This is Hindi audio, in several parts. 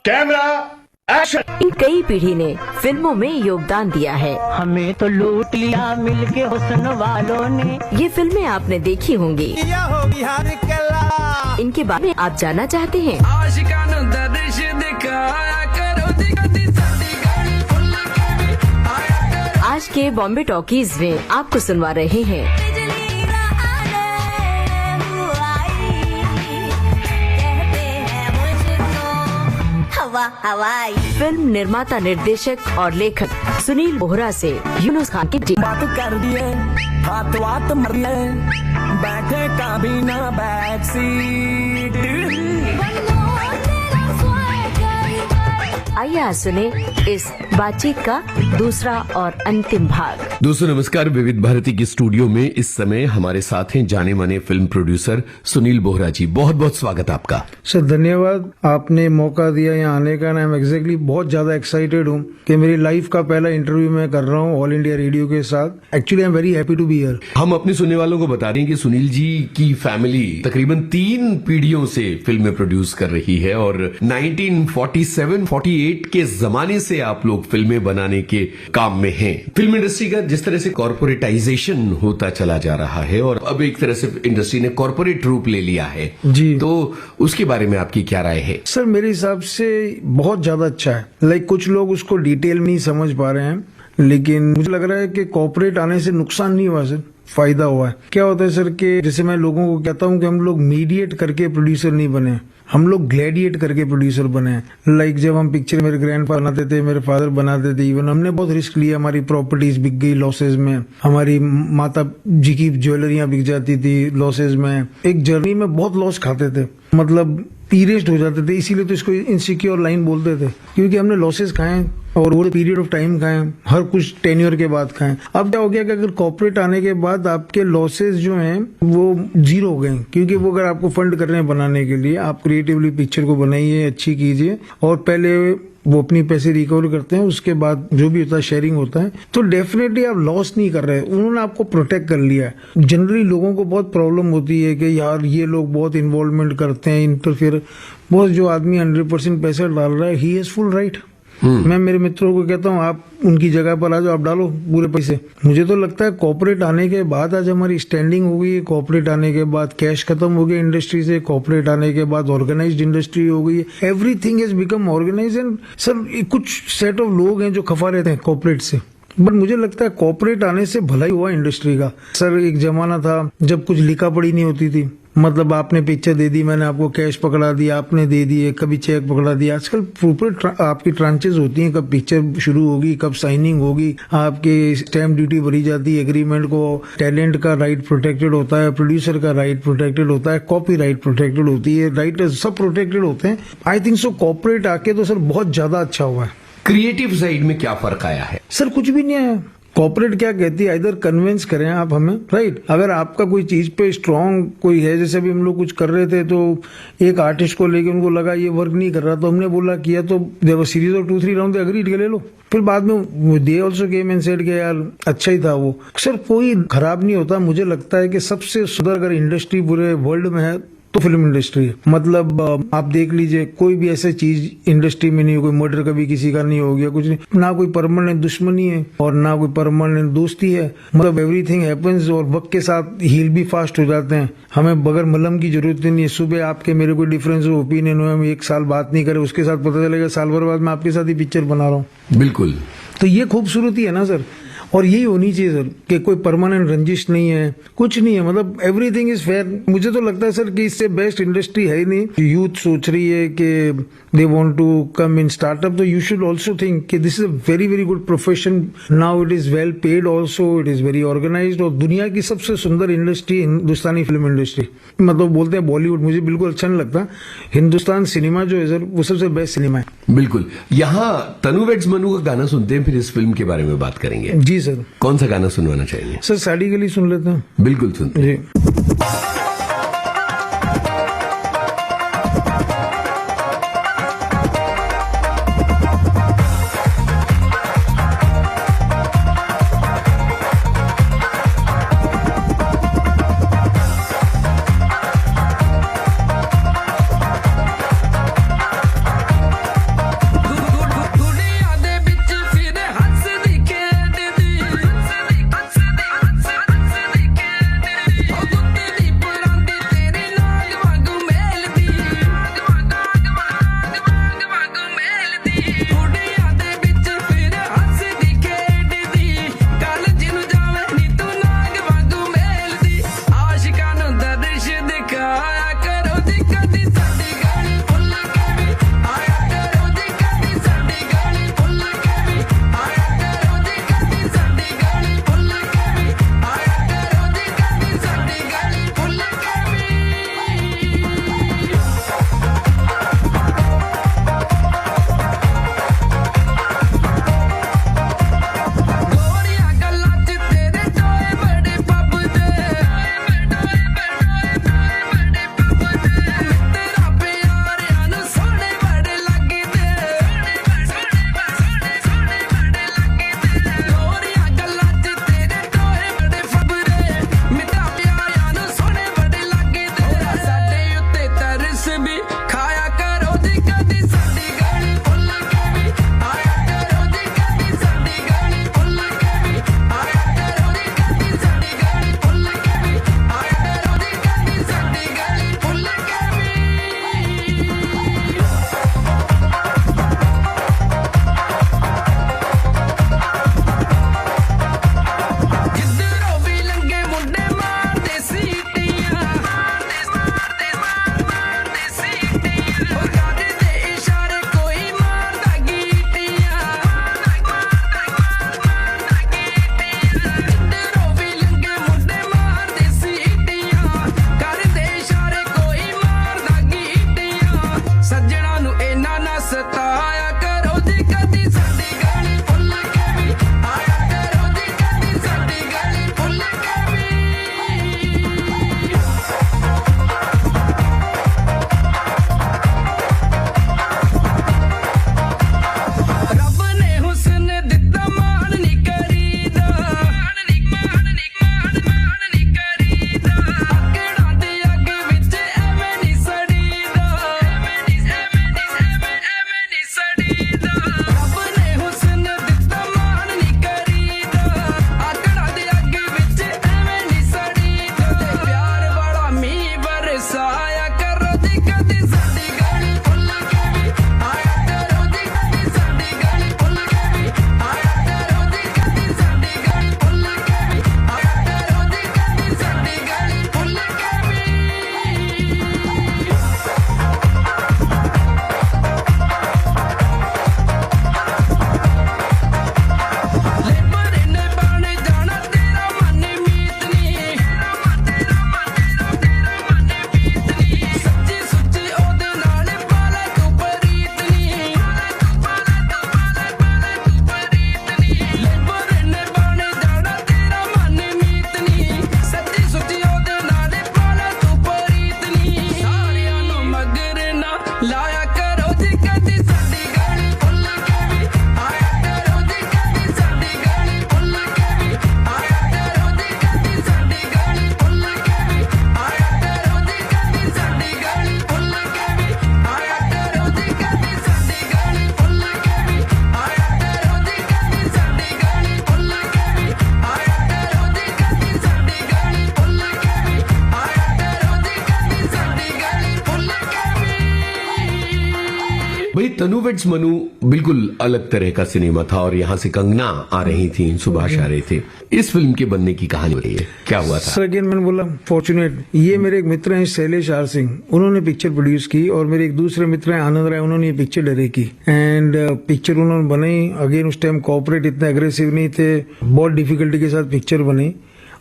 Camera action. इन कई पीढ़ी ने फिल्मों में योगदान दिया है। हमें तो लूट लिया मिलके हुस्न वालों ने। ये फिल्में आपने देखी होंगी। इनके बारे में आप जानना चाहते हैं? आज के बॉम्बे टॉकीज में आपको सुनवा रहे हैं हवाई। फिल्म निर्माता, निर्देशक और लेखक सुनील बोहरा से यूनुस खान की टीम। बात कर दिए हाथ वात मर ले, बैठे कभी ना बैक सीट। आइए आज सुने इस बातचीत का दूसरा और अंतिम भाग। दोस्तों नमस्कार। विविध भारती की स्टूडियो में इस समय हमारे साथ हैं जाने माने फिल्म प्रोड्यूसर सुनील बोहरा जी। बहुत बहुत स्वागत आपका। सर धन्यवाद, आपने मौका दिया यहाँ आने का। मैं एग्जैक्टली बहुत ज्यादा एक्साइटेड हूँ कि मेरी लाइफ का पहला इंटरव्यू मैं कर रहा हूँ ऑल इंडिया रेडियो के साथ। Actually I am very happy to be here. हम अपने सुनने वालों को बता दें कि सुनील जी की फैमिली तकरीबन 3 पीढ़ियों से फिल्में प्रोड्यूस कर रही है और 1947-48 के जमाने से आप लोग फिल्में बनाने के काम में हैं। फिल्म इंडस्ट्री का जिस तरह से कॉर्पोरेटाइजेशन होता चला जा रहा है और अब एक तरह से इंडस्ट्री ने कॉर्पोरेट रूप ले लिया है जी, तो उसके बारे में आपकी क्या राय है? सर मेरे हिसाब से बहुत ज्यादा अच्छा है। लाइक कुछ लोग उसको डिटेल में नहीं समझ पा रहे हैं, लेकिन मुझे लग रहा है कि कॉर्पोरेट आने से नुकसान नहीं हुआ सर, फायदा हुआ है। क्या होता है सर कि जैसे मैं लोगों को कहता हूँ कि हम लोग मीडिएट करके प्रोड्यूसर नहीं बने, हम लोग ग्लैडिएट करके प्रोड्यूसर बने। लाइक जब हम पिक्चर मेरे ग्रैंडफादर बनाते थे, मेरे फादर बनाते थे, इवन हमने बहुत रिस्क लिया। हमारी प्रॉपर्टीज बिक गई लॉसेज में, हमारी माता जी की ज्वेलरियां बिक जाती थी लॉसेज में। एक जर्नी में बहुत लॉस खाते थे, मतलब इरेस्ट हो जाते थे। इसीलिए तो इसको इनसिक्योर लाइन बोलते थे, क्योंकि हमने लॉसेस खाए और वो पीरियड ऑफ टाइम खाए, हर कुछ टेन्योर के बाद खाए। अब क्या हो गया कि अगर कॉर्पोरेट आने के बाद आपके लॉसेस जो हैं वो जीरो हो गए, क्योंकि वो अगर आपको फंड कर रहे हैं बनाने के लिए, आप क्रिएटिवली पिक्चर को बनाइए, अच्छी कीजिए और पहले वो अपनी पैसे रिकवर करते हैं, उसके बाद जो भी होता है शेयरिंग होता है, तो डेफिनेटली आप लॉस नहीं कर रहे। उन्होंने आपको प्रोटेक्ट कर लिया है। जनरली लोगों को बहुत प्रॉब्लम होती है कि यार ये लोग बहुत इन्वॉल्वमेंट करते हैं, इंटरफेयर। बहुत जो आदमी 100% पैसा डाल रहा है, ही हैज फुल राइट। मैं मेरे मित्रों को कहता हूँ आप उनकी जगह पर आ जाओ, आप डालो पूरे पैसे। मुझे तो लगता है कॉर्पोरेट आने के बाद आज हमारी स्टैंडिंग हो गई है, कॉर्पोरेट आने के बाद कैश खत्म हो गया इंडस्ट्री से, कॉर्पोरेट आने के बाद ऑर्गेनाइज्ड इंडस्ट्री हो गई है, everything has become organised. And sir कुछ सेट ऑफ लोग हैं जो खफा रहते हैं कॉर्पोरेट से, बट मुझे लगता है कॉर्पोरेट आने से भला ही हुआ इंडस्ट्री का। सर एक जमाना था जब कुछ लिखा पड़ी नहीं होती थी, मतलब आपने पिक्चर दे दी, मैंने आपको कैश पकड़ा दिया, आपने दे दिए, कभी चेक पकड़ा दिया। आजकल प्रॉपर आपकी ट्रांचेस होती हैं, कब पिक्चर शुरू होगी, कब साइनिंग होगी, आपके स्टैम्प ड्यूटी भरी जाती है, एग्रीमेंट को, टैलेंट का राइट प्रोटेक्टेड होता है, प्रोड्यूसर का राइट प्रोटेक्टेड होता है, कॉपी राइट प्रोटेक्टेड होती है, राइटर्स सब प्रोटेक्टेड होते हैं। आई थिंक सो कॉर्पोरेट आके तो सर बहुत ज्यादा अच्छा हुआ है। क्रिएटिव साइड में क्या फर्क आया है? सर कुछ भी नहीं आया। कॉर्पोरेट क्या कहती है, इधर कन्विंस करें आप हमें, राइट। अगर आपका कोई चीज पे स्ट्रांग कोई है, जैसे अभी हम लोग कुछ कर रहे थे तो एक आर्टिस्ट को लेके उनको लगा ये वर्क नहीं कर रहा, तो हमने बोला किया, तो their series of 2-3 round agreed के ले लो। फिर बाद में they also came and said के यार अच्छा ही था वो। सर कोई खराब नहीं होता। मुझे लगता है कि सबसे सुंदर अगर इंडस्ट्री पूरे वर्ल्ड में है तो फिल्म इंडस्ट्री है। मतलब आप देख लीजिए, कोई भी ऐसी चीज इंडस्ट्री में नहीं हो, कोई मर्डर कभी किसी का नहीं हो गया, कुछ नहीं, ना कोई परमानेंट दुश्मनी है और ना कोई परमानेंट दोस्ती है। मतलब एवरीथिंग हैपेंस और वक्त के साथ हील भी फास्ट हो जाते हैं। हमें बगैर मलहम की जरूरत नहीं है। सुबह आपके मेरे कोई डिफरेंस हो ओपिनियन हो, हम 1 साल बात नहीं करें, उसके साथ पता चलेगा साल भर बाद मैं आपके साथ ही पिक्चर बना रहा हूँ। बिल्कुल। तो ये खूबसूरती है ना सर, और यही होनी चाहिए सर कि कोई परमानेंट रंजिश नहीं है, कुछ नहीं है, मतलब एवरीथिंग इज फेयर। मुझे तो लगता है सर कि इससे बेस्ट इंडस्ट्री है ही नहीं। यूथ सोच रही है कि they want to come in startup, तो यू शुड आल्सो थिंक कि this is a very very good profession. Now it is well paid also, it is very organised, और दुनिया की सबसे सुंदर इंडस्ट्री हिंदुस्तानी फिल्म इंडस्ट्री। मतलब बोलते हैं बॉलीवुड, मुझे बिल्कुल अच्छा नहीं लगता। हिंदुस्तान सिनेमा जो है सर वो सबसे बेस्ट सिनेमा है। बिल्कुल। यहाँ तनु वेड्स मनु का गाना सुनते हैं, फिर इस फिल्म के बारे में बात करेंगे। जी सर। कौन सा गाना सुनवाना चाहेंगे? सर साड़ी गली सुन लेते हैं। बिल्कुल सुनते हैं। जी। तनु वेड्स मनु बिल्कुल अलग तरह का सिनेमा था और यहाँ से कंगना आ रही थी, सुभाष आ रहे थे। इस फिल्म के बनने की कहानी बताइए, क्या हुआ था? सर अगेन मैंने बोला फॉर्चुनेट, ये मेरे एक मित्र हैं शैलेश आर सिंह, उन्होंने पिक्चर प्रोड्यूस की, और मेरे एक दूसरे मित्र हैं आनंद राय, उन्होंने ये पिक्चर डायरेक्ट की एंड पिक्चर उन्होंने बनाई। अगेन उस टाइम कॉर्पोरेट इतने अग्रेसिव नहीं थे, बहुत डिफिकल्टी के साथ पिक्चर बनी,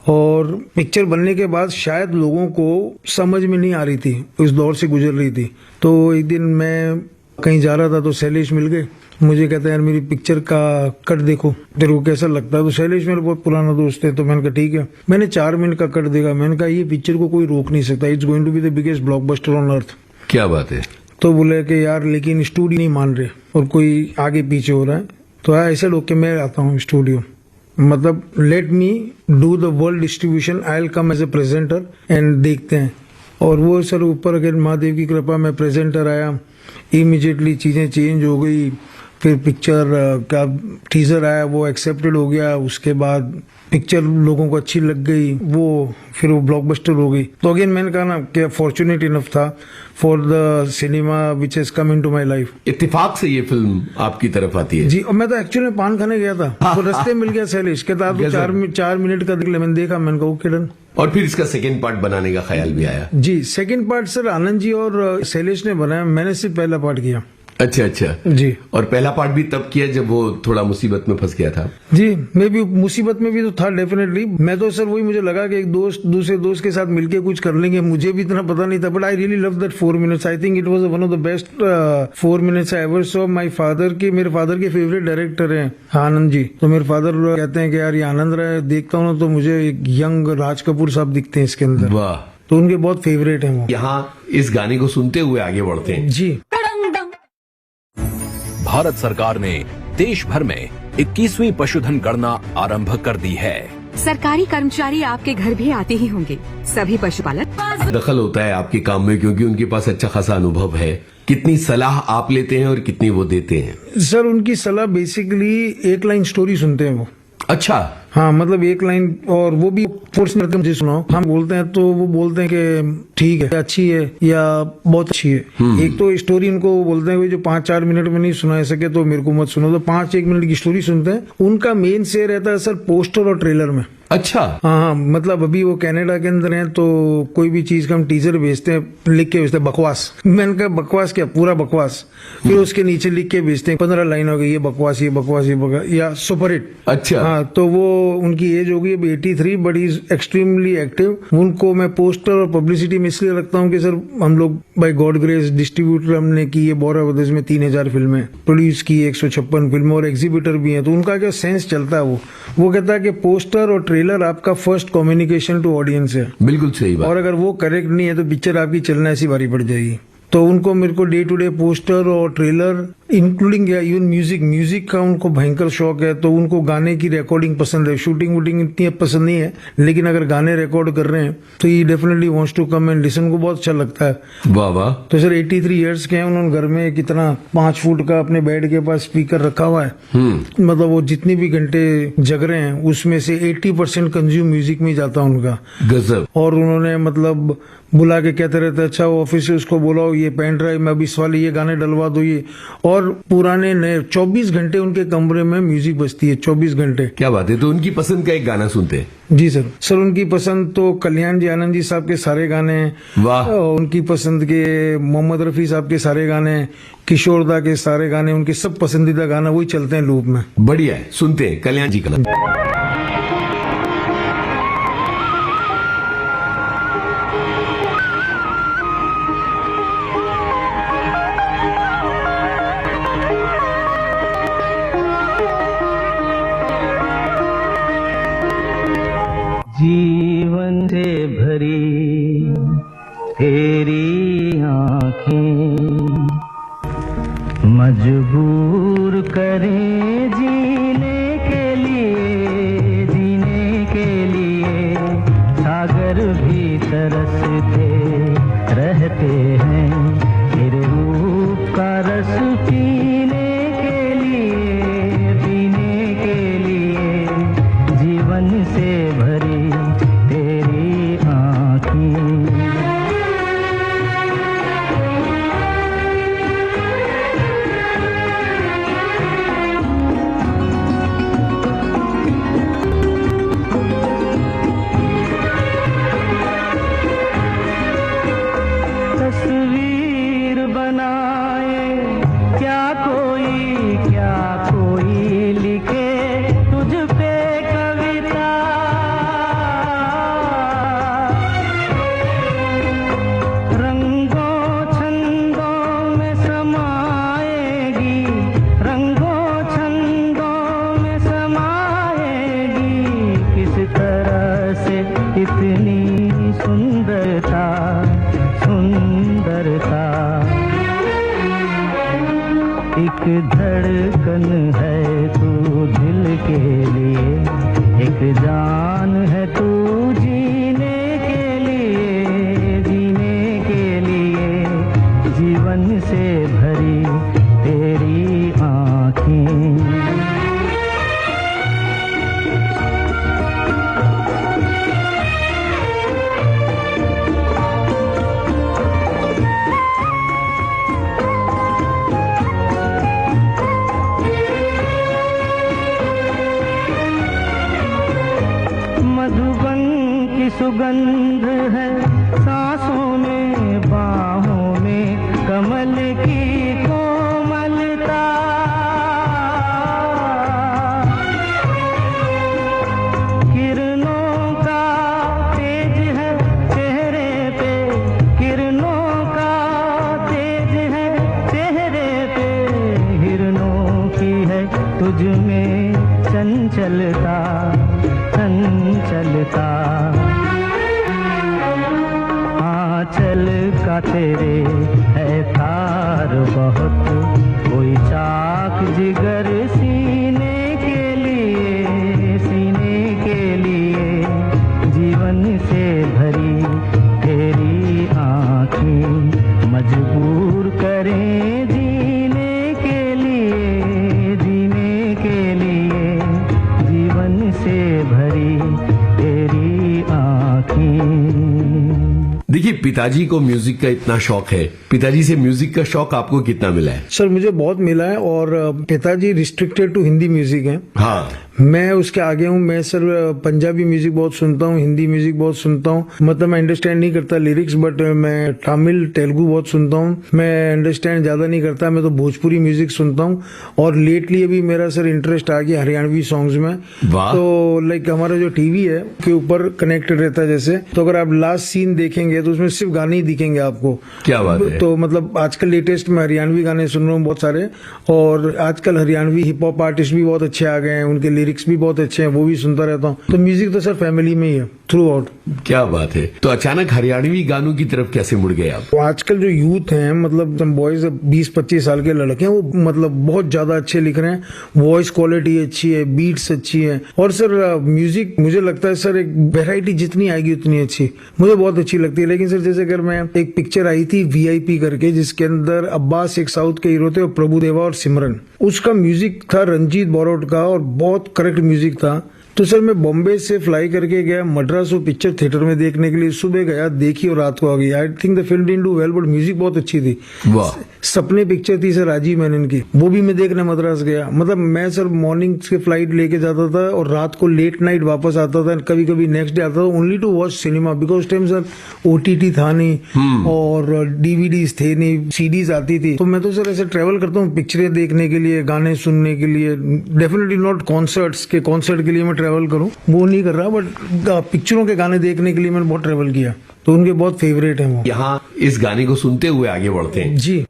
और पिक्चर बनने के बाद शायद लोगों को समझ में नहीं आ रही थी, उस दौर से गुजर रही थी। तो एक दिन मैं कहीं जा रहा था तो शैलेश मिल गए, मुझे कहता है यार मेरी पिक्चर का कट देखो, तेरे को कैसा लगता है? तो शैलेश मेरा बहुत पुराना दोस्त है, तो मैंने कहा ठीक है। मैंने 4 मिनट का कट देखा, मैंने कहा ये पिक्चर को कोई रोक नहीं सकता, it's going to be the biggest blockbuster on earth. क्या बात है? तो बोले कि यार लेकिन स्टूडियो नहीं मान रहे और कोई आगे पीछे हो रहा है, तो ऐसे लोग के मैं आता हूँ स्टूडियो, मतलब let me do the world distribution, I will come as a presenter and देखते हैं। और वो सर ऊपर अगर महादेव की कृपा में प्रेजेंटर आया, इमीडिएटली चीजें चेंज हो गई, फिर पिक्चर का टीजर आया वो एक्सेप्टेड हो गया, उसके बाद पिक्चर लोगों को अच्छी लग गई, वो फिर वो ब्लॉकबस्टर हो गई। तो अगेन मैंने कहा ना कि फॉर्चुनेट इनफ था for the cinema which has come into my life. इत्तेफाक से ये फिल्म आपकी तरफ आती है? जी, और मैं तो एक्चुअली में पान खाने गया था, तो रास्ते मिल गया शैलेश, कहता आप 4 मिनट का देख ले, मैंने देखा, मैंने कहा ओके डन। और फिर इसका सेकेंड पार्ट बनाने का ख्याल भी आया? जी, second part sir Anand ji और शैलेश ने बनाया, मैंने सिर्फ पहला पार्ट किया। अच्छा अच्छा जी, और पहला पार्ट भी तब किया जब वो थोड़ा मुसीबत में फंस गया था? जी, मैं भी मुसीबत में भी तो था डेफिनेटली। मैं तो सर वही, मुझे लगा कि एक दोस्त दूसरे दोस्त के साथ मिलके कुछ कर लेंगे, मुझे भी इतना पता नहीं था, but I really love that 4 minutes. I think it was one of the best 4 minutes I ever saw. My father की, मेरे फादर के फेवरेट डायरेक्टर हैं आनंद जी, तो मेरे फादर कहते हैं कि यार ये आनंद राय देखता हूँ ना तो मुझे यंग राज कपूर साहब दिखते हैं इसके अंदर, वाह, तो उनके बहुत फेवरेट हैं वो। यहाँ इस गाने को सुनते हुए आगे बढ़ते हैं। जी, भारत सरकार ने देश भर में 21वीं पशुधन गणना आरंभ कर दी है। सरकारी कर्मचारी आपके घर भी आते ही होंगे। सभी पशुपालक दखल होता है आपके काम में क्योंकि उनके पास अच्छा खासा अनुभव है। कितनी सलाह आप लेते हैं और कितनी वो देते हैं? सर उनकी सलाह बेसिकली एक लाइन स्टोरी सुनते हैं वो। अच्छा, हाँ, मतलब एक लाइन, और वो भी फोर्स करके मुझे सुनाओ। हम बोलते हैं तो वो बोलते हैं कि ठीक है, अच्छी है या बहुत अच्छी है। एक तो स्टोरी उनको बोलते हैं जो 5-4 मिनट में नहीं सुना सके तो मेरे को मत सुनो, तो 5-1 मिनट की स्टोरी सुनते हैं। उनका मेन से रहता है सर पोस्टर और ट्रेलर में। अच्छा, हाँ, मतलब अभी वो कनाडा के अंदर हैं, तो कोई भी चीज का हम टीजर भेजते हैं, लिख के भेजते हैं बकवास। मैंने कहा बकवास क्या, पूरा बकवास। फिर उसके नीचे लिख के भेजते हैं 15 लाइन हो गई, ये बकवास, ये बकवास, ये बकवास, या सुपर हिट। अच्छा, हाँ, तो वो उनकी एज हो गई अब 83, बट इज एक्सट्रीमली एक्टिव। उनको मैं पोस्टर और पब्लिसिटी में इसलिए रखता हूँ कि सर हम लोग बाय गॉड ग्रेस डिस्ट्रीब्यूटर हमने की है, बोरा ब्रदर्स में 3000 फिल्में प्रोड्यूस की, 156 फिल्में, और एग्जीबिटर भी हैं, तो उनका क्या सेंस चलता है वो कहता है कि पोस्टर और ट्रेलर आपका फर्स्ट कम्युनिकेशन टू ऑडियंस है। बिल्कुल सही बात। और अगर वो करेक्ट नहीं है तो पिक्चर आपकी चलना ऐसी भारी पड़ जाएगी। तो उनको मेरे को डे टू डे पोस्टर और ट्रेलर इंक्लूडिंग इवन म्यूजिक का उनको भयंकर शौक है, तो उनको गाने की रिकॉर्डिंग पसंद है। शूटिंग वूटिंग इतनी पसंद नहीं है, लेकिन अगर गाने रिकॉर्ड कर रहे हैं तो ये definitely wants to come and listen, को बहुत अच्छा लगता है। वाह वाह। तो सर 83 इयर्स के हैं, उन्होंने घर में कितना 5 फुट का अपने बेड के पास स्पीकर रखा हुआ है। मतलब वो जितनी भी घंटे जग रहे हैं उसमें से 80% कंज्यूम म्यूजिक में ही जाता है उनका। गजब। और उन्होंने मतलब बुला के कहते रहते, अच्छा वो ऑफिस से उसको बोलाओ ये पेन ड्राइव में अब इस वाले ये गाने डलवा दो, ये, और पुराने नए 24 घंटे उनके कमरे में म्यूजिक बजती है, 24 घंटे। क्या बात है। तो उनकी पसंद का एक गाना सुनते हैं? जी सर उनकी पसंद तो कल्याण जी आनंद जी साहब के सारे गाने, वाह। उनकी पसंद के मोहम्मद रफी साहब के सारे गाने, किशोर दा के सारे गाने, उनके सब पसंदीदा गाना वही चलते हैं लूप में। बढ़िया है, सुनते हैं कल्याण जी का। जीवन से भरी तेरी आंखें मजबूर करें जीने के लिए सागर भी तरसते रहते हैं तेरे रूप का रस पीने के लिए जीवन से भरी तेरी आँखें। जान है तू जीने के लिए जीवन से भरी तेरी आँखें। मधुबन की सुगंध है सांसों में, बाहों में कमल की कोमलता। किरणों का तेज है चेहरे पे, किरणों का तेज है चेहरे पे, हिरणों की है तुझ में चंचलता, चलता आंचल का तेरे है तार बहुत, कोई चाक जिगर सीने के लिए जीवन से भरी तेरी आँखें मजबूर करें जीने के लिए जीवन से भरी तेरी आँखें। देखिए, पिताजी को म्यूजिक का इतना शौक है, पिताजी से म्यूजिक का शौक आपको कितना मिला है? सर मुझे बहुत मिला है, और पिताजी रिस्ट्रिक्टेड टू हिंदी म्यूजिक है। हाँ, मैं उसके आगे हूँ। मैं सर पंजाबी म्यूजिक बहुत सुनता हूँ, हिंदी म्यूजिक बहुत सुनता हूँ। मतलब मैं अंडरस्टैंड नहीं करता लिरिक्स, बट मैं तमिल तेलुगु बहुत सुनता हूँ। मैं अंडरस्टैंड ज्यादा नहीं करता, मैं तो भोजपुरी म्यूजिक सुनता हूँ। और लेटली अभी मेरा सर इंटरेस्ट आ गया हरियाणवी सॉन्ग्स में। तो लाइक हमारा जो टीवी है के ऊपर कनेक्टेड रहता है जैसे, तो अगर आप लास्ट सीन देखेंगे तो उसमें सिर्फ गाने ही दिखेंगे आपको। क्या बात है। तो मतलब आजकल लेटेस्ट में हरियाणवी गाने सुन रहा हूँ बहुत सारे, और आजकल हरियाणवी हिप हॉप आर्टिस्ट भी बहुत अच्छे आ गए हैं, उनके लिरिक्स भी बहुत अच्छे हैं, वो भी सुनता रहता हूँ। तो म्यूजिक तो सर फैमिली में ही है थ्रू आउट। क्या बात है। तो अचानक हरियाणवी गानों की तरफ कैसे मुड़ गए आप? आजकल जो यूथ हैं, मतलब बॉयज 20-25 साल के लड़के हैं, वो मतलब बहुत ज्यादा अच्छे लिख रहे हैं। वॉइस क्वालिटी अच्छी है, बीट्स अच्छी है, और सर म्यूजिक मुझे लगता है सर एक वैरायटी जितनी आएगी उतनी अच्छी, मुझे बहुत अच्छी लगती है। लेकिन सर जैसे अगर मैं एक पिक्चर आई थी VIP करके, जिसके अंदर अब्बास एक साउथ के हीरो थे और प्रभुदेवा और सिमरन, उसका म्यूजिक था रंजीत बोरोट का, और बहुत करेक्ट म्यूजिक था। तो सर मैं बॉम्बे से फ्लाई करके गया मद्रास वो पिक्चर थिएटर में देखने के लिए। सुबह गया, देखी और रात को आ गई। I think the film didn't do well, but music बहुत अच्छी थी। वाह। सपने पिक्चर थी सर राजीव मेनन की, वो भी मैं देखने मद्रास गया। मतलब मैं सर मॉर्निंग के फ्लाइट लेके जाता था और रात को लेट नाइट वापस आता था, कभी कभी नेक्स्ट डे आता था, only to watch cinema, because time sir OTT था नहीं और DVDs थे नहीं, CDs आती थी। तो मैं तो सर ऐसे ट्रेवल करता हूँ पिक्चरें देखने के लिए, गाने सुनने के लिए। डेफिनेटली नॉट कॉन्सर्ट्स के, कॉन्सर्ट के लिए मैं ट्रेवल करूँ वो नहीं कर रहा, बट पिक्चरों के गाने देखने के लिए मैंने बहुत ट्रेवल किया, तो उनके बहुत फेवरेट हैं वो। यहाँ इस गाने को सुनते हुए आगे बढ़ते हैं जी।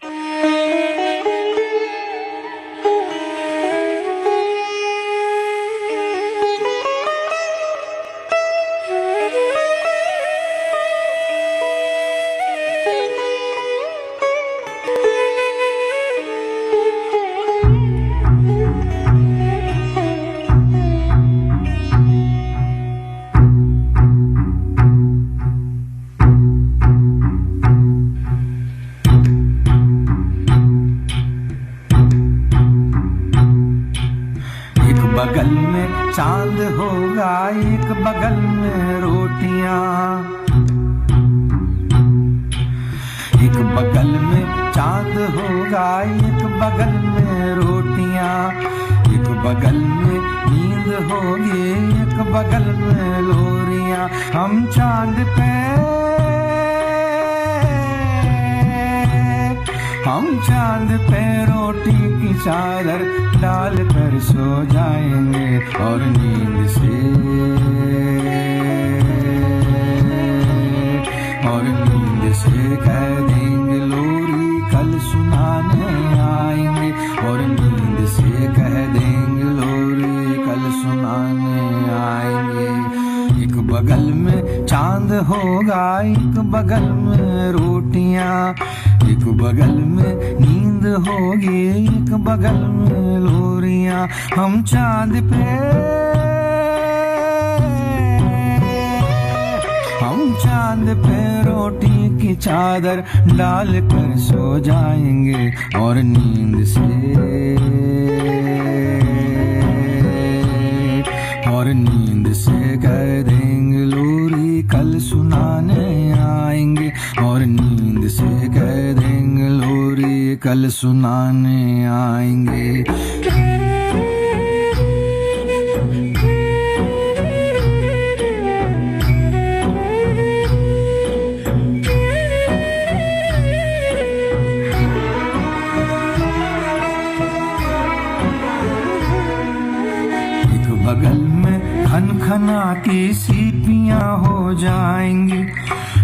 बगल में चांद होगा, एक बगल में रोटियां, एक बगल में चांद होगा, एक बगल में रोटियां, एक बगल में नींद होगी, एक बगल में लोरियां। हम चांद पे रोटी की चादर डाल कर सो जाएंगे, और नींद से कह देंगे लोरी कल सुनाने आएंगे, और नींद से कह देंगे लोरी कल सुनाने आएंगे। एक बगल में चांद होगा, एक बगल में रोटियां, एक बगल में नींद होगी, एक बगल में लोरियां। हम चांद पे चांद पे रोटी की चादर डाल कर सो जाएंगे और नींद से कह देंगे लोरी कल सुनाने आएंगे और नींद से कह देंगे लोरी कल सुनाने आएंगे। बगल में खनखनाती सीपियां हो जाएंगी,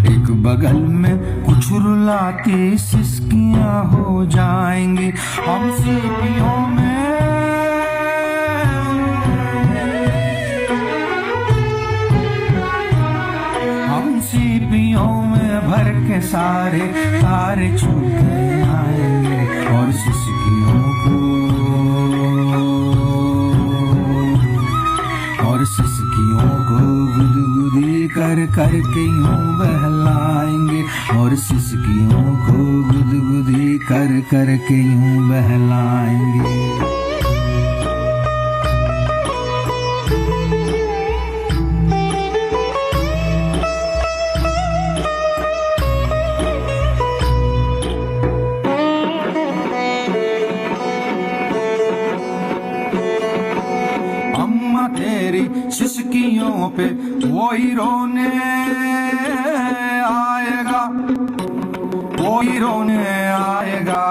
एक बगल में कुछ रुलाती सिसकियां हो जाएंगी। हम सीपियों में भर के सारे तारे छूटे आएंगे और सिसकियों को गुदगुदी कर के यूं बहलाएंगे और सिसकियों को गुदगुदी कर के यूं बहलाएंगे। सिसकियों पे वही रोने आएगा, वही रोने आएगा।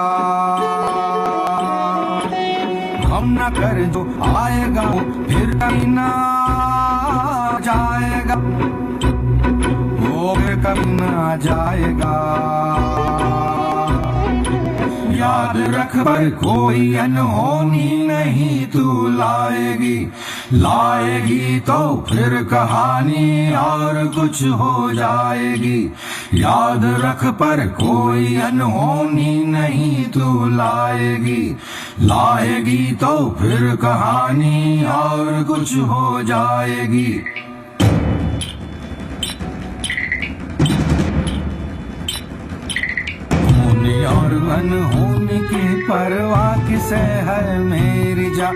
हम न कर जो आएगा वो फिर कहीं ना जाएगा, वो फिर कहीं ना जाएगा। याद रख पर कोई अनहोनी नहीं तू लाएगी, लाएगी तो फिर कहानी और कुछ हो जाएगी। याद रख पर कोई अनहोनी नहीं तू लाएगी, लाएगी तो फिर कहानी और कुछ हो जाएगी। और अनहोनी की परवाह किसे है मेरी जा,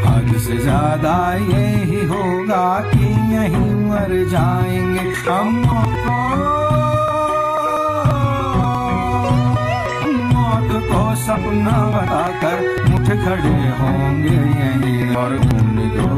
हद से ज्यादा यही होगा कि यहीं मर जाएंगे हम। मौत को सपना बताकर उठ खड़े होंगे यहीं और घूमने को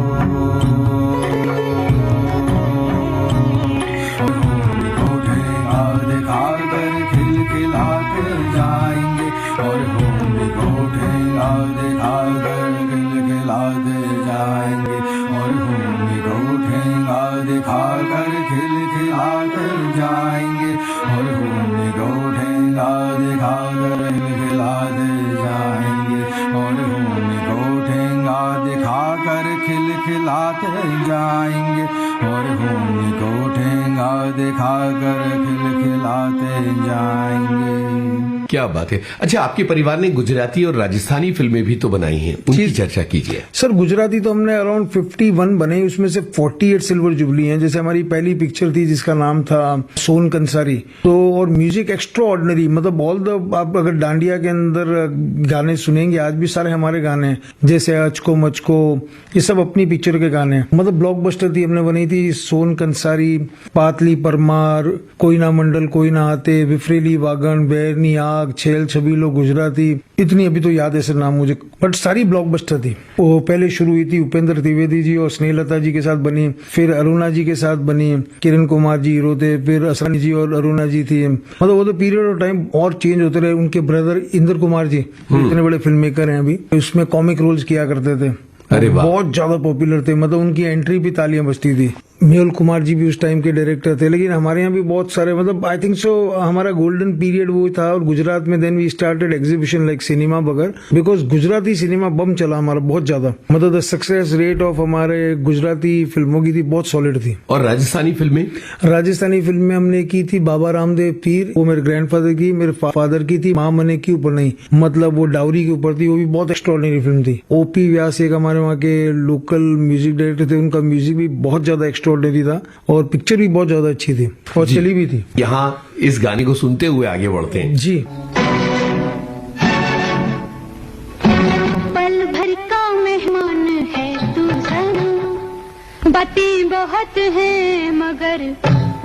दिखा कर खिलखिलाते जाएंगे और होली को ठेंगा दिखा कर खिलखिलाते जाएंगे और होली को ठेंगा दिखा कर खिलखिलाते जाएंगे और होली को ठेंगा दिखा कर खिलखिलाते जाएंगे और होली को ठेंगा दिखा कर खिलखिलाते जाएंगे और होली को ठेंगा दिखा कर खिलखिलाते जाएंगे। क्या बात है। अच्छा, आपके परिवार ने गुजराती और राजस्थानी फिल्में भी तो बनाई हैं, उनकी चर्चा कीजिए। सर, गुजराती तो हमने अराउंड 51 बनाई, उसमें से 48 सिल्वर जुबली हैं। जैसे हमारी पहली पिक्चर थी जिसका नाम था सोन कंसारी, तो और म्यूजिक एक्स्ट्रा ऑर्डिनरी, मतलब ऑल द, आप अगर डांडिया के अंदर गाने सुनेंगे आज भी सारे हमारे गाने, जैसे अचको मचको, ये सब अपनी पिक्चर के गाने, मतलब ब्लॉकबस्टर थी। हमने बनाई थी सोन कंसारी, पातली परमार, कोई ना मंडल कोई ना आते, विफरेली वागन, बैरनी आग, छेल छबीलो, गुजराती, इतनी अभी तो याद है सर नाम मुझे, बट सारी ब्लॉकबस्टर थी। वो पहले शुरू हुई थी उपेंद्र त्रिवेदी जी और स्नेहलता जी के साथ बनी, फिर अरुणा जी के साथ बनी, किरण कुमार जी हीरो थे, फिर असरानी जी और अरुणा जी थी। मतलब वो तो पीरियड ऑफ टाइम और चेंज होते रहे। उनके ब्रदर इंद्र कुमार जी इतने बड़े फिल्म मेकर हैं अभी, उसमें कॉमिक रोल्स किया करते थे, बहुत ज्यादा पॉपुलर थे। मतलब उनकी एंट्री भी तालियां बजती थी। मेहुल कुमार जी भी उस टाइम के डायरेक्टर थे। लेकिन हमारे यहाँ भी बहुत सारे, मतलब आई थिंक सो हमारा गोल्डन पीरियड वो था। और गुजरात में then we started exhibition like cinema बगर, बिकॉज गुजराती सिनेमा बम चला हमारा बहुत ज्यादा। मतलब द सक्सेस रेट ऑफ हमारे गुजराती फिल्मों की थी बहुत सॉलिड थी। और राजस्थानी फिल्में? राजस्थानी फिल्में हमने की थी बाबा रामदेव पीर, वो मेरे ग्रैंडफादर की, मेरे फादर की थी। माँ मने के ऊपर नहीं, मतलब वो डाउरी के ऊपर थी, वो भी बहुत एक्स्ट्रॉर्डिनरी फिल्म थी। ओपी व्यास एक हमारे वहाँ के लोकल म्यूजिक डायरेक्टर थे, उनका म्यूजिक भी बहुत ज्यादा एक्स्ट्रॉर्डिनरी एक्स्ट्राऑर्डिनरी था और पिक्चर भी बहुत ज्यादा अच्छी थी और चली भी थी। यहाँ इस गाने को सुनते हुए आगे बढ़ते हैं। जी। पल भर का मेहमान है तू सनम, बातें बहुत हैं मगर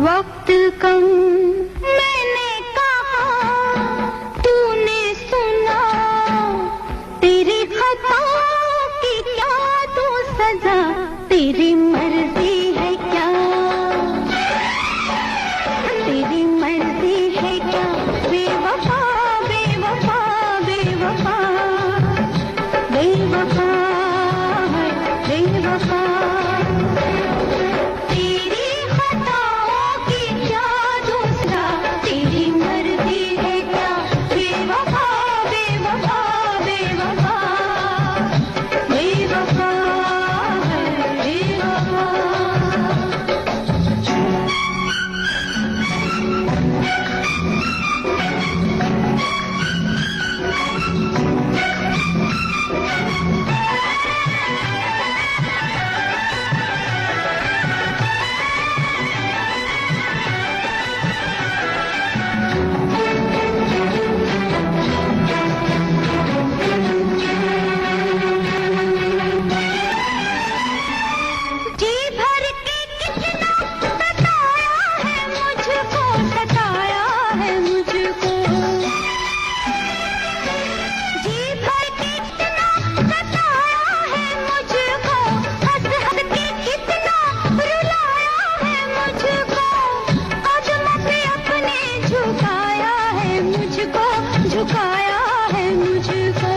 वक्त कम। मैंने कहा तूने सुना, तेरी खताओं की क्या तू सजा, तेरी मर्जी है क्या, तेरी मर्जी है क्या। बेवफा बेवफा बेवफा बेवफा बेवफा, तेरी खताओं की क्या दूसरा, तेरी मर्जी है क्या। बेवफा बेवफा बेवफा बेवफा बेवफा। जी भर के कितना सताया है मुझको, सताया है मुझको। जी भर के कितना सताया है मुझको, हंस हंस के कितना रुलाया है मुझको। कदम पे अपने झुकाया है मुझको, झुकाया है मुझको।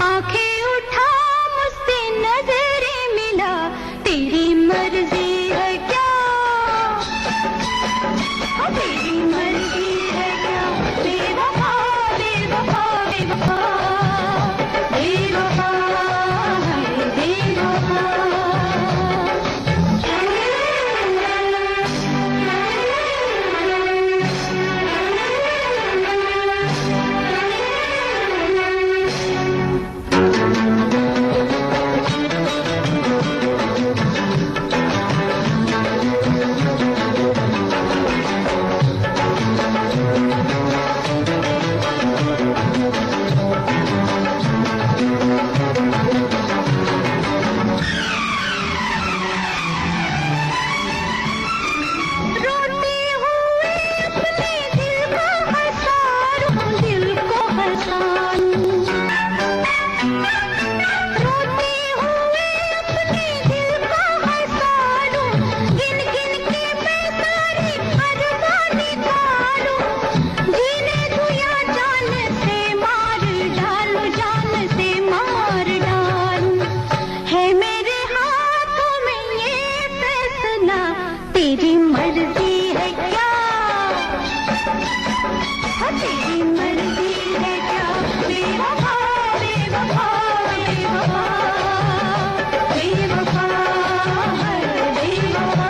आंखें उठा मुझसे नजरें मिला, तेरी मर्जी है क्या, तेरी मर्जी है क्या। बेवफा बेवफा बेवफा बेवफा है बेवफा। रोती हुई अपने दिल को हंसारूं, दिल को हंसारूं। रोती हुई अपने दिल को हंसारूं, गिन गिन के मैं सारी अरमां निकालूं। जीने दूं या जान से मार डालूं, जान से मार डालूं। है मेरे हाथों में ये फैसला, तेरी मर्जी है क्या, तेरी मर्जी है क्या। बेवफा बेवफा बेवफा बेवफा है बेवफा।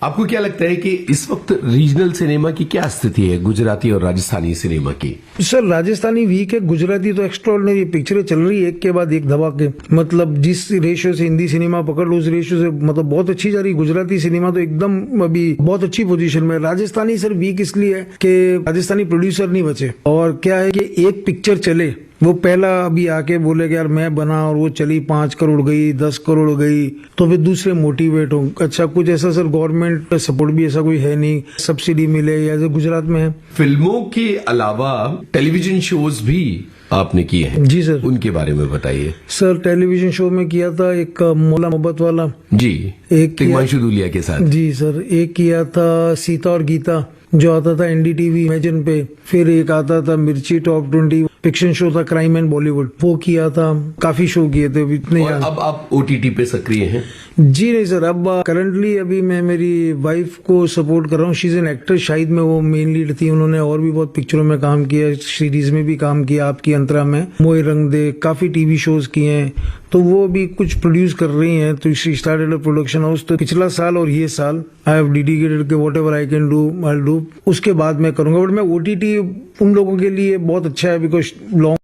आपको क्या लगता है कि इस वक्त रीजनल सिनेमा की क्या स्थिति है, गुजराती और राजस्थानी सिनेमा की? सर राजस्थानी वीक है, गुजराती तो एक्स्ट्राऑर्डिनरी पिक्चरें चल रही है एक के बाद एक दबा के। मतलब जिस रेशियो से हिंदी सिनेमा पकड़ लो उस रेशियो से मतलब बहुत अच्छी जा रही। गुजराती सिनेमा तो एकदम अभी बहुत अच्छी पोजीशन में। राजस्थानी सर वीक इसलिए है कि राजस्थानी प्रोड्यूसर नहीं बचे, और क्या है कि एक पिक्चर चले वो पहला अभी आके बोले कि यार मैं बना और वो चली 5 करोड़ गई 10 करोड़ गई, तो फिर दूसरे मोटिवेट हो। अच्छा कुछ ऐसा सर गवर्नमेंट सपोर्ट भी ऐसा कोई है नहीं, सब्सिडी मिले या जो गुजरात में है। फिल्मों के अलावा टेलीविजन शोज भी आपने किए हैं? जी सर। उनके बारे में बताइए। सर टेलीविजन शो में किया था एक मौला मोहब्बत वाला जी, एक तिग्मांशु धूलिया के साथ। जी सर। एक किया था सीता और गीता जो आता था एनडीटीवी इमेजिन पे। फिर एक आता था मिर्ची टॉप 20 फिक्शन शो था क्राइम एंड बॉलीवुड, वो किया था। काफी शो किए थे इतने। और अब आप ओटीटी पे सक्रिय हैं? जी नहीं सर, अब करंटली अभी मैं मेरी वाइफ को सपोर्ट कर रहा हूँ। She is an actor, Shahid में वो मेन लीड थी। उन्होंने और भी बहुत पिक्चरों में काम किया, सीरीज में भी काम किया, आपकी अंतरा में, मोए रंग दे, काफी टीवी शोज किए हैं। तो वो भी कुछ प्रोड्यूस कर रही हैं। तो she started a production house. तो पिछला साल और ये साल आई हैव डेडिकेटेड के what ever I can do I will do. उसके बाद मैं करूंगा। बट मैं ओटीटी उन लोगों के लिए बहुत अच्छा है बिकॉज लॉन्ग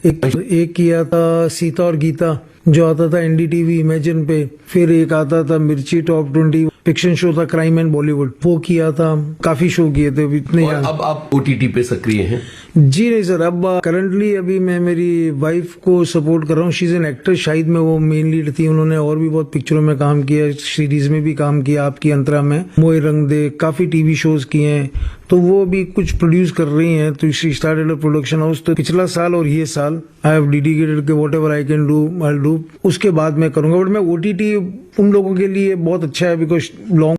एक किया था सीता और गीता जो आता था एनडीटीवी इमेजिन पे। फिर एक आता था मिर्ची टॉप 20 फिक्शन शो था क्राइम एंड बॉलीवुड, वो किया था। काफी शो किए थे इतने। और अब आप ओटीटी पे सक्रिय हैं? जी नहीं सर, अब करंटली अभी मैं मेरी वाइफ को सपोर्ट कर रहा हूँ। She is an actor, Shahid में वो मेन लीड थी। उन्होंने और भी बहुत पिक्चरों में काम किया, सीरीज में भी काम किया, आपकी अंतरा में, मोए रंग दे, काफी टीवी शोज किए हैं। तो वो भी कुछ प्रोड्यूस कर रही हैं। तो she started a production house. तो पिछला साल और ये साल आई हैव डेडिकेटेड के what ever I can do I will do. उसके बाद मैं करूंगा। बट मैं ओटीटी उन लोगों के लिए बहुत अच्छा है बिकॉज लॉन्ग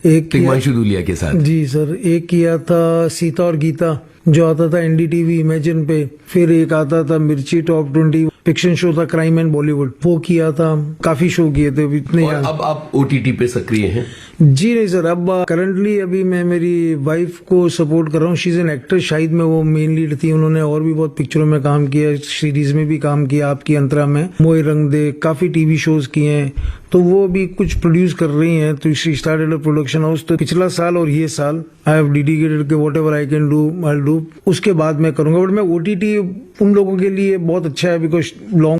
एक तिग्मांशु धूलिया के साथ। जी सर। एक किया था सीता और गीता जो आता था एनडीटीवी इमेजिन पे। फिर एक आता था मिर्ची टॉप 20 फिक्शन शो था क्राइम एंड बॉलीवुड, वो किया था। काफी शो किए थे इतने। और अब आप ओटीटी पे सक्रिय हैं? जी नहीं सर, अब करंटली अभी मैं मेरी वाइफ को सपोर्ट कर रहा हूँ। She is an actor, Shahid में वो मेन लीड थी। उन्होंने और भी बहुत पिक्चरों में काम किया, सीरीज में भी काम किया, आपकी अंतरा में, मोए रंग दे, काफी टीवी शोज किए हैं। तो वो भी कुछ प्रोड्यूस कर रही हैं। तो she started a production house. तो पिछला साल और ये साल आई हैव डेडिकेटेड के what ever I can do I will do. उसके बाद मैं करूंगा। बट मैं ओटीटी उन लोगों के लिए बहुत अच्छा है बिकॉज लॉन्ग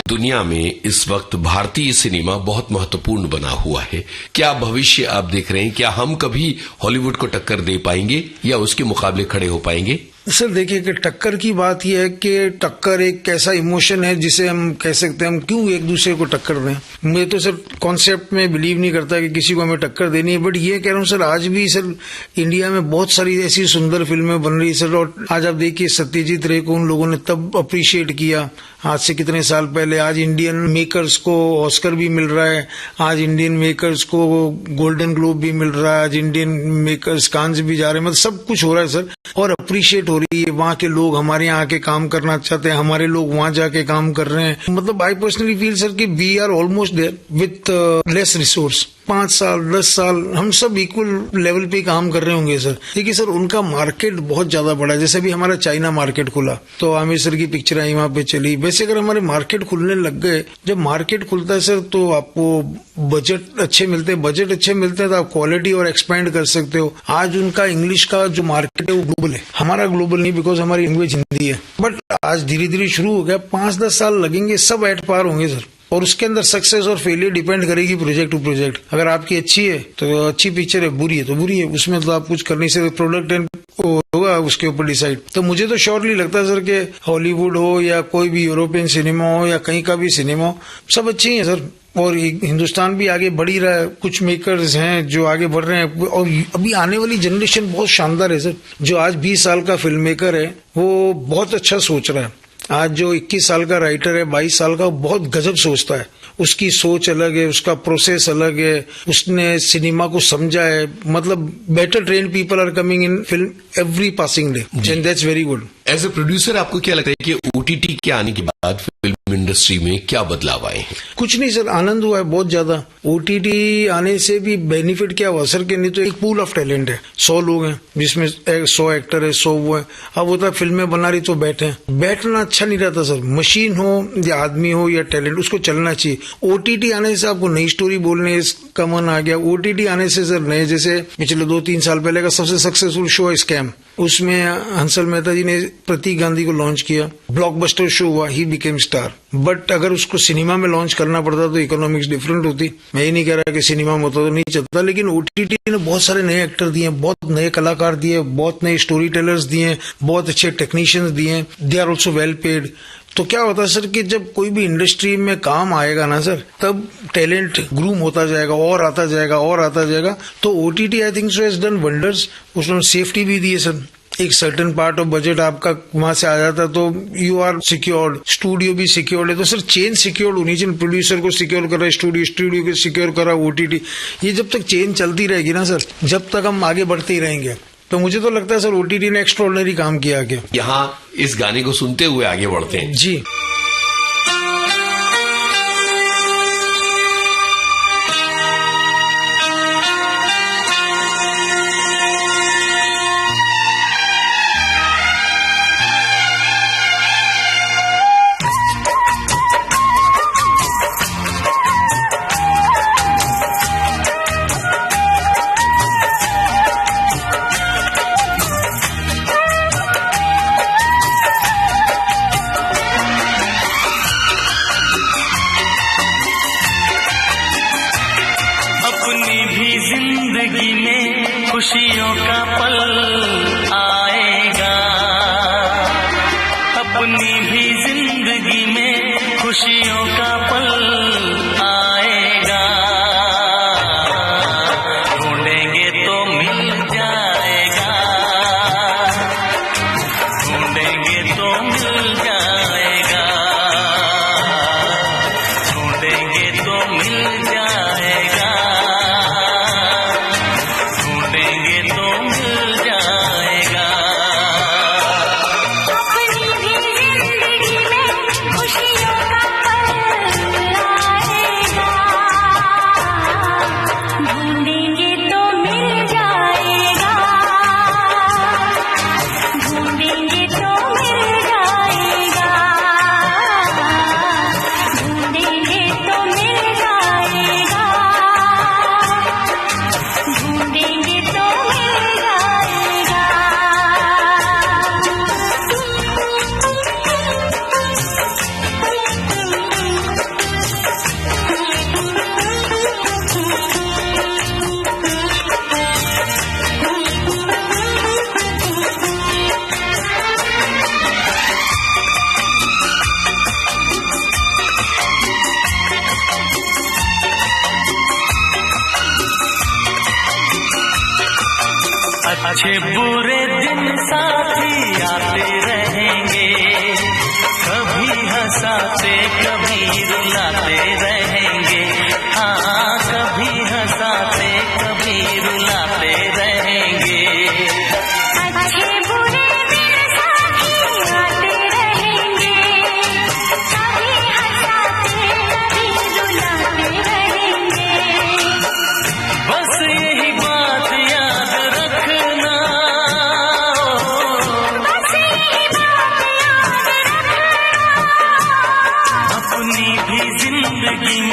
दुनिया में इस वक्त भारतीय सिनेमा बहुत महत्वपूर्ण बना हुआ है। क्या भविष्य आप देख रहे हैं? क्या हम कभी हॉलीवुड को टक्कर दे पाएंगे या उसके मुकाबले खड़े हो पाएंगे? सर देखिए कि टक्कर की बात यह है कि टक्कर एक ऐसा इमोशन है जिसे हम कह सकते हैं हम क्यों एक दूसरे को टक्कर दें। मैं तो सर कॉन्सेप्ट में बिलीव नहीं करता कि किसी को हमें टक्कर देनी है। बट ये कह रहा हूँ सर, आज भी सर इंडिया में बहुत सारी ऐसी सुंदर फिल्में बन रही है सर। और आज आप देखिए सत्यजीत रे को उन लोगों ने तब अप्रिशिएट किया आज से कितने साल पहले। आज इंडियन मेकर्स को ऑस्कर भी मिल रहा है, आज इंडियन मेकर्स को गोल्डन ग्लोब भी मिल रहा है, आज इंडियन मेकर्स कांस भी जा रहे हैं। मतलब सब कुछ हो रहा है सर और अप्रिशिएट हो रही है। वहाँ के लोग हमारे यहाँ आके काम करना चाहते हैं, हमारे लोग वहाँ जाके काम कर रहे हैं। मतलब आई पर्सनली फील सर कि we are almost there with less resource. 5 साल 10 साल हम सब इक्वल लेवल पे काम कर रहे होंगे सर। देखिए सर उनका मार्केट बहुत ज्यादा बड़ा है। जैसे भी हमारा चाइना मार्केट खुला तो आमिर सर की पिक्चर आई वहाँ पे चली। वैसे अगर हमारे मार्केट खुलने लग गए, जब मार्केट खुलता है सर तो आपको बजट अच्छे मिलते हैं। बजट अच्छे मिलते हैं तो आप क्वालिटी और एक्सपेंड कर सकते हो। आज उनका इंग्लिश का जो मार्केट है वो ग्लोबल है, हमारा ग्लोबल नहीं बिकॉज हमारी लैंग्वेज हिंदी है। बट आज धीरे धीरे शुरू हो गया, 5-10 साल लगेंगे, सब एट पार होंगे सर। और उसके अंदर सक्सेस और फेलियर डिपेंड करेगी प्रोजेक्ट टू प्रोजेक्ट। अगर आपकी अच्छी है तो अच्छी पिक्चर है, बुरी है तो बुरी है, उसमें तो आप कुछ कर नहीं सकते। प्रोडक्ट एंड होगा उसके ऊपर डिसाइड। तो मुझे तो श्योरली लगता है सर कि हॉलीवुड हो या कोई भी यूरोपियन सिनेमा हो या कहीं का भी सिनेमा हो, सब अच्छे ही है सर। और हिंदुस्तान भी आगे बढ़ ही रहा है। कुछ मेकर्स हैं जो आगे बढ़ रहे हैं और अभी आने वाली जनरेशन बहुत शानदार है सर। जो आज 20 साल का फिल्म मेकर है वो बहुत अच्छा सोच रहा है। आज जो 21 साल का राइटर है, 22 साल का, बहुत गजब सोचता है। उसकी सोच अलग है, उसका प्रोसेस अलग है, उसने सिनेमा को समझा है। मतलब better train people are coming in film every passing day and that's very good. As a producer आपको क्या लगता है कि ओटीटी के आने के बाद फिल्म इंडस्ट्री में क्या बदलाव आए हैं? कुछ नहीं सर, आनंद हुआ है बहुत ज्यादा। ओटीटी आने से भी बेनिफिट क्या हुआ सर के, नहीं तो एक पूल ऑफ टैलेंट है, 100 लोग हैं जिसमें 100 एक्टर है, 100 वो है। अब होता है फिल्में बना रही तो बैठना अच्छा नहीं रहता सर। मशीन हो या आदमी हो या टैलेंट, उसको चलना चाहिए। ओटीटी आने से आपको नई स्टोरी बोलने का मन आ गया। ओटीटी आने से सर नए, जैसे पिछले 2-3 साल पहले का सबसे सक्सेसफुल शो है स्कैम, उसमें हंसल मेहता जी ने प्रतीक गांधी को लॉन्च किया, ब्लॉकबस्टर शो हुआ, ही बिकेम स्टार। बट अगर उसको सिनेमा में लॉन्च करना पड़ता तो इकोनॉमिक्स डिफरेंट होती। मैं ये नहीं कह रहा कि सिनेमा में होता तो नहीं चलता, लेकिन ओटीटी ने बहुत सारे नए एक्टर दिए, बहुत नए कलाकार दिए, बहुत नए स्टोरी टेलर्स दिए, बहुत अच्छे टेक्नीशियंस दिए। They are also well paid. तो क्या होता है सर कि जब कोई भी इंडस्ट्री में काम आएगा ना सर, तब टैलेंट ग्रूम होता जाएगा और आता जाएगा। तो OTT I think so has done wonders. उसने सेफ्टी भी दी है सर, एक सर्टेन पार्ट ऑफ बजट आपका वहां से आ जाता तो यू आर सिक्योर्ड, स्टूडियो भी सिक्योर्ड है। तो सर चेन सिक्योर्ड होनी चाहिए, प्रोड्यूसर को सिक्योर कर रहा है स्टूडियो को सिक्योर कर रहा है ओटीटी। ये जब तक चेन चलती रहेगी ना सर, जब तक हम आगे बढ़ते ही रहेंगे। तो मुझे तो लगता है सर ओटीटी ने एक्स्ट्राऑर्डिनरी काम किया आगे। यहाँ इस गाने को सुनते हुए आगे बढ़ते हैं जी। खुशियों का पल आएगा, अपनी भी जिंदगी में खुशियों का पल आएगा। ढूंढेंगे तो मिल जाएगा, ढूंढेंगे तो मिल जाएगा, ढूंढेंगे तो मिल जाएगा। अच्छे बुरे दिन साथी आते रहेंगे, कभी हंसाते कभी रुलाते रहेंगे। हाँ, कभी हंसाते कभी रुलाते रहेंगे। अच्छे बुरे दिन साथी आते रहेंगे, कभी हंसाते कभी रुलाते रहेंगे। बस यही बात याद रखना, बस यही बात याद रखना, अपनी भी जिंदगी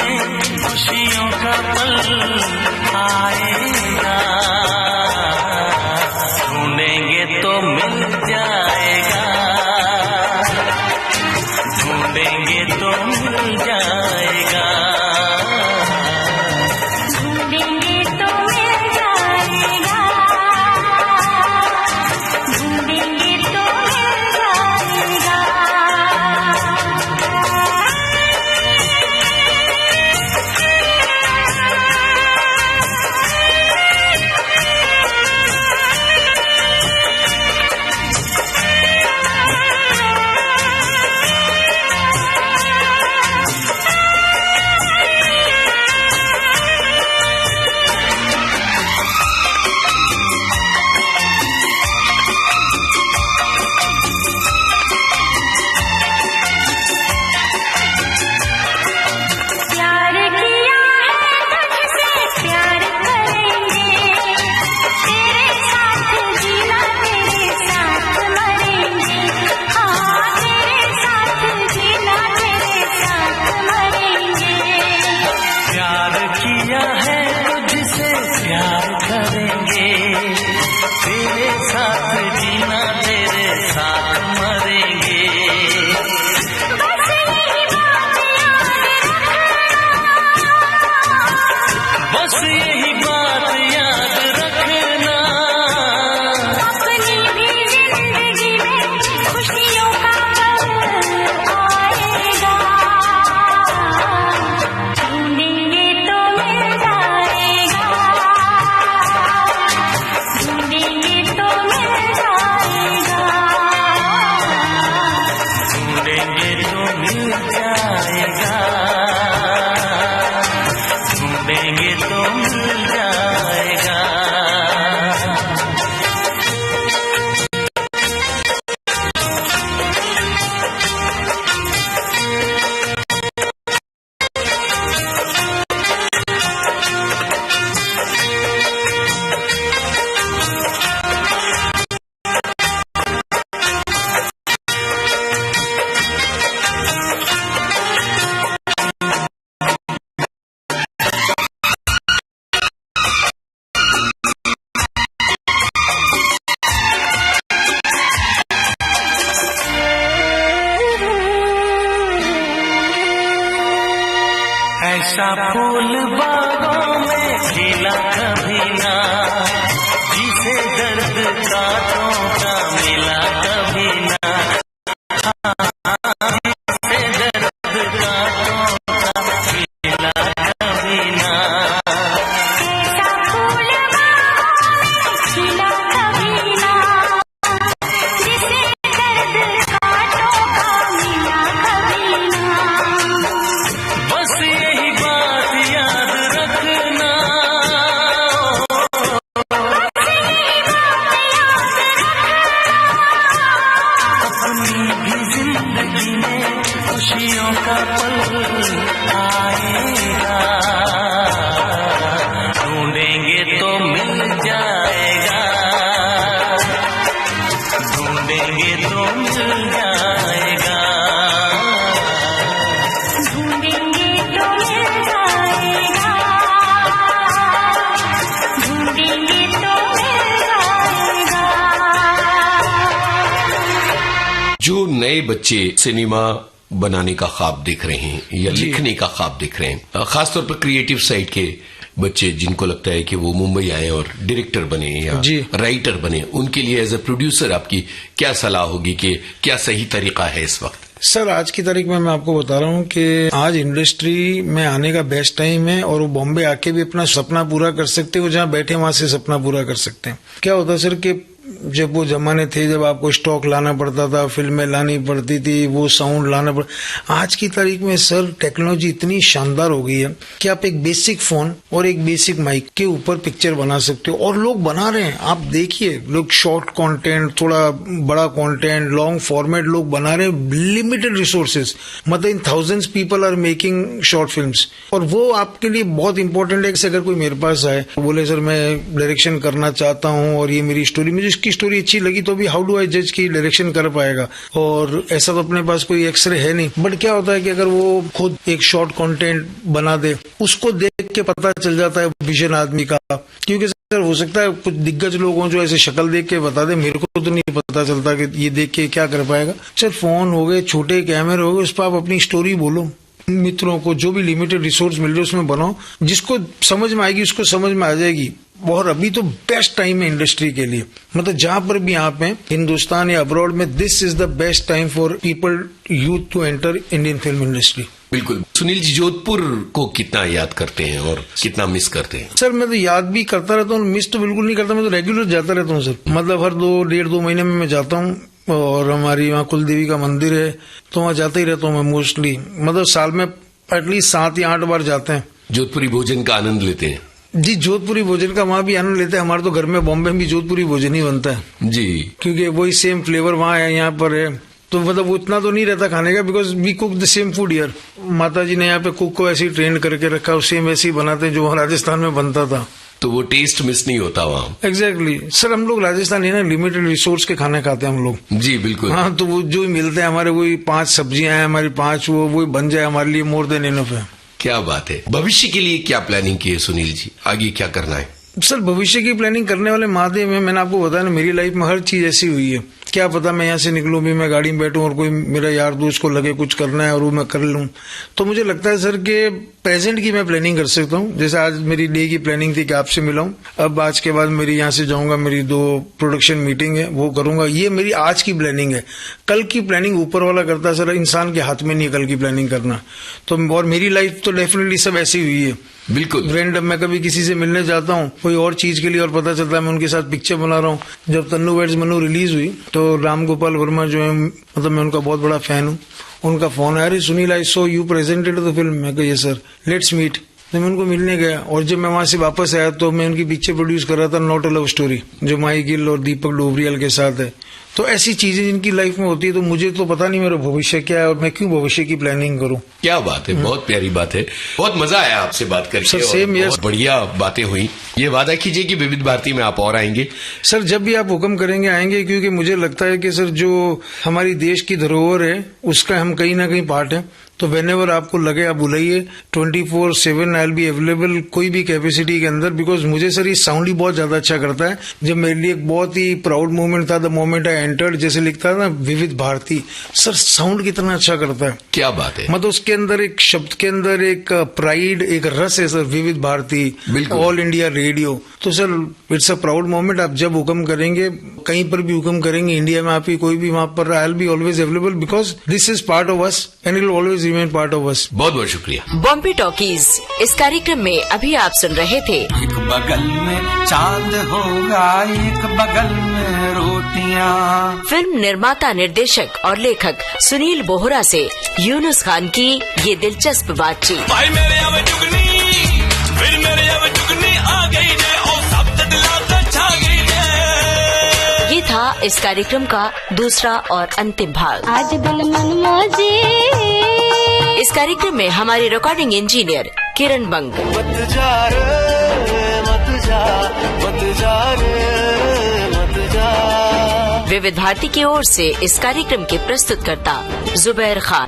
ऐसा फूल बागों में खिला कभी ना, जिसे दर्द कांटों का मिला कभी ना, जिसे दर्द कांटों का मिला कभी ना। ऐसा फूल बागों में खिला कभी ना, जिसे दर्द कांटों का मिला कभी ना। बस यही बात याद रखना, अपनी भी जिंदगी में खुशियों का पल आएगा, ढूंढेंगे तो मिल जाएगा, ढूंढेंगे तो मिल जाएगा। ढूंढेंगे तो मिल जाएगा, ढूंढेंगे तो मिल जाएगा। जो नए बच्चे सिनेमा बनाने का ख्वाब देख रहे हैं या लिखने का ख्वाब देख रहे हैं, खासतौर पर क्रिएटिव साइड के बच्चे जिनको लगता है कि वो मुंबई आए और डायरेक्टर बने या राइटर बने, उनके लिए एज ए प्रोड्यूसर आपकी क्या सलाह होगी कि क्या सही तरीका है इस वक्त? सर आज की तारीख में मैं आपको बता रहा हूँ कि आज इंडस्ट्री में आने का बेस्ट टाइम है और वो बॉम्बे आके भी अपना सपना पूरा कर सकते हो, जहाँ बैठे वहां से सपना पूरा कर सकते हैं। क्या होता है सर कि जब वो जमाने थे जब आपको स्टॉक लाना पड़ता था, फिल्में लानी पड़ती थी, वो साउंड लाना पड़ता, आज की तारीख में सर टेक्नोलॉजी इतनी शानदार हो गई है कि आप एक बेसिक फोन और एक बेसिक माइक के ऊपर पिक्चर बना सकते हो और लोग बना रहे हैं। आप देखिए लोग शॉर्ट कंटेंट, थोड़ा बड़ा कंटेंट, लॉन्ग फॉर्मेट लोग बना रहे हैं, लिमिटेड रिसोर्सेज, मतलब in thousands people are making short films. और वो आपके लिए बहुत इंपॉर्टेंट है कि अगर कोई मेरे पास आए बोले सर मैं डायरेक्शन करना चाहता हूँ और ये मेरी स्टोरी, मुझे इसकी स्टोरी अच्छी लगी तो भी हाउ डू आई जज की डायरेक्शन कर पाएगा, और ऐसा तो अपने पास कोई एक्सरे है नहीं। बट क्या होता है कि अगर वो खुद एक शॉर्ट कंटेंट बना दे, उसको देख के पता चल जाता है विजन आदमी का, क्योंकि सर हो सकता है कुछ दिग्गज लोग हों जो ऐसे शक्ल देख के बता दे, मेरे को तो नहीं पता चलता कि ये देख के क्या कर पाएगा। सर फोन हो गए, छोटे कैमरे हो गए, उस पर आप अपनी स्टोरी बोलो, मित्रों को जो भी लिमिटेड रिसोर्स मिल रहे उसमें बनाओ, जिसको समझ में आएगी उसको समझ में आ जाएगी। और अभी तो बेस्ट टाइम है इंडस्ट्री के लिए, मतलब जहां पर भी आप हैं हिंदुस्तान या अब्रॉड में, this is the best time for people youth to enter Indian film industry. बिल्कुल। सुनील जी जोधपुर को कितना याद करते हैं और कितना मिस करते हैं? सर मैं तो याद भी करता रहता हूँ, मिस तो बिल्कुल नहीं करता, मैं तो रेगुलर जाता रहता हूँ सर, मतलब हर 1.5-2 महीने में मैं जाता हूँ। और हमारी वहाँ कुलदेवी का मंदिर है तो वहाँ जाता ही रहता हूँ मैं मोस्टली, मतलब साल में एटलीस्ट 7 या 8 बार जाते हैं। जोधपुरी भोजन का आनंद लेते हैं? जी जोधपुरी भोजन का वहाँ भी आनंद लेते हैं। हमारे तो घर में बॉम्बे में भी जोधपुरी भोजन ही बनता है जी, क्योंकि वही सेम फ्लेवर वहाँ है यहाँ पर है, तो मतलब उतना तो नहीं रहता खाने का, because we cook the same food here. माता जी ने यहाँ पे कुक को ऐसे ही ट्रेन करके रखा, सेम वैसे ही बनाते हैं जो वहाँ राजस्थान में बनता था, तो वो टेस्ट मिस नहीं होता वहाँ। एग्जैक्टली सर, हम लोग राजस्थानी ना लिमिटेड रिसोर्स के खाने खाते हैं हम लोग। जी बिल्कुल। हाँ, तो वो जो मिलते हैं हमारे, वही 5 सब्जियां हैं हमारी, 5 वो बन जाए हमारे लिए मोर देन इनफ है। क्या बात है। भविष्य के लिए क्या प्लानिंग की है सुनील जी, आगे क्या करना है? सर भविष्य की प्लानिंग करने वाले महादेव में, मैंने आपको बताया ना मेरी लाइफ में हर चीज ऐसी हुई है, क्या पता मैं यहाँ से निकलूं भी, मैं गाड़ी में बैठूं और कोई मेरा यार दोस्त को लगे कुछ करना है और वो मैं कर लूं। तो मुझे लगता है सर कि प्रेजेंट की मैं प्लानिंग कर सकता हूँ। जैसे आज मेरी डे की प्लानिंग थी कि आपसे मिलाऊं, अब आज के बाद मेरी यहाँ से जाऊंगा, मेरी 2 प्रोडक्शन मीटिंग है वो करूंगा, ये मेरी आज की प्लानिंग है। कल की प्लानिंग ऊपर वाला करता है सर, इंसान के हाथ में नहीं कल की प्लानिंग करना। तो और मेरी लाइफ तो डेफिनेटली सब ऐसी हुई है, बिल्कुल रैंडम। मैं कभी किसी से मिलने जाता हूँ कोई और चीज के लिए और पता चलता है मैं उनके साथ पिक्चर बना रहा हूँ। जब तन्नू वेड्स मन्नू रिलीज हुई तो राम गोपाल वर्मा जो है, मतलब मैं उनका बहुत बड़ा फैन हूँ, उनका फोन आया, अरे Sunil I saw you presented the film. मैं कहा ये सर लेट्स मीट। तो मैं उनको मिलने गया और जब मैं वहां से वापस आया तो मैं उनकी पिक्चर प्रोड्यूस कर रहा था, नॉट अ लव स्टोरी, जो माही गिल और दीपक डोबरियाल के साथ है। तो ऐसी चीजें जिनकी लाइफ में होती है, तो मुझे तो पता नहीं मेरा भविष्य क्या है और मैं क्यों भविष्य की प्लानिंग करूं। क्या बात है, बहुत प्यारी बात है। बहुत मजा आया आपसे बात करके सर, सेम बहुत बढ़िया बातें हुई। ये वादा कीजिए कि विविध भारती में आप और आएंगे। सर जब भी आप हुक्म करेंगे आएंगे, क्योंकि मुझे लगता है कि सर जो हमारी देश की धरोहर है उसका हम कहीं ना कहीं पार्ट है। तो वेनेवर आपको लगे आप बुलाइए, 24/7 आई विल बी अवेलेबल कोई भी कैपेसिटी के अंदर, बिकॉज मुझे सर ये साउंड ही बहुत ज्यादा अच्छा करता है। जब मेरे लिए एक बहुत ही प्राउड मोमेंट था द मोमेंट आई एंटर्ड, जैसे लिखता है ना विविध भारती, सर साउंड कितना अच्छा करता है। क्या बात है। मतलब उसके अंदर एक शब्द के अंदर एक प्राइड, एक रस है सर, विविध भारती, ऑल इंडिया रेडियो। तो sir it's a proud moment. आप जब हुक्म करेंगे, कहीं पर भी हुक्म करेंगे इंडिया में, आपकी कोई भी वहां पर, I will be always available because this is part of us and it will always remain part of us. बहुत बहुत शुक्रिया। बॉम्बे टॉकीज इस कार्यक्रम में अभी आप सुन रहे थे एक बगल में चांद होगा, एक बगल में रोटियां। फिल्म निर्माता, निर्देशक और लेखक सुनील बोहरा से यूनुस खान की ये दिलचस्प बातचीत। भाई मेरे अब जुगनी, फिर मेरे अब जुगनी आ गई जे, ओ सब दिला कर छा गई जे। ये था इस कार्यक्रम का दूसरा और अंतिम भाग। आज दिल मन मौजे। इस कार्यक्रम में हमारे रिकॉर्डिंग इंजीनियर किरण बंग, मत जा रे मत जा, मत जा रे मत जा। विविध भारती की ओर से इस कार्यक्रम के प्रस्तुतकर्ता जुबैर खान।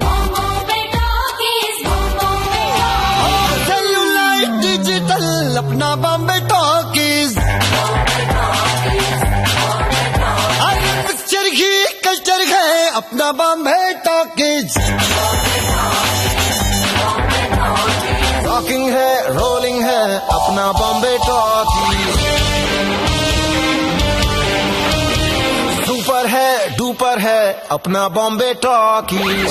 डिजिटल अपना बॉम्बे टॉकीज, पिक्चर ही कल्चर है अपना बॉम्बे टॉकीज। रॉकिंग है, रोलिंग है अपना बॉम्बे टॉकीज। सुपर है, डुपर है अपना बॉम्बे टॉकीज।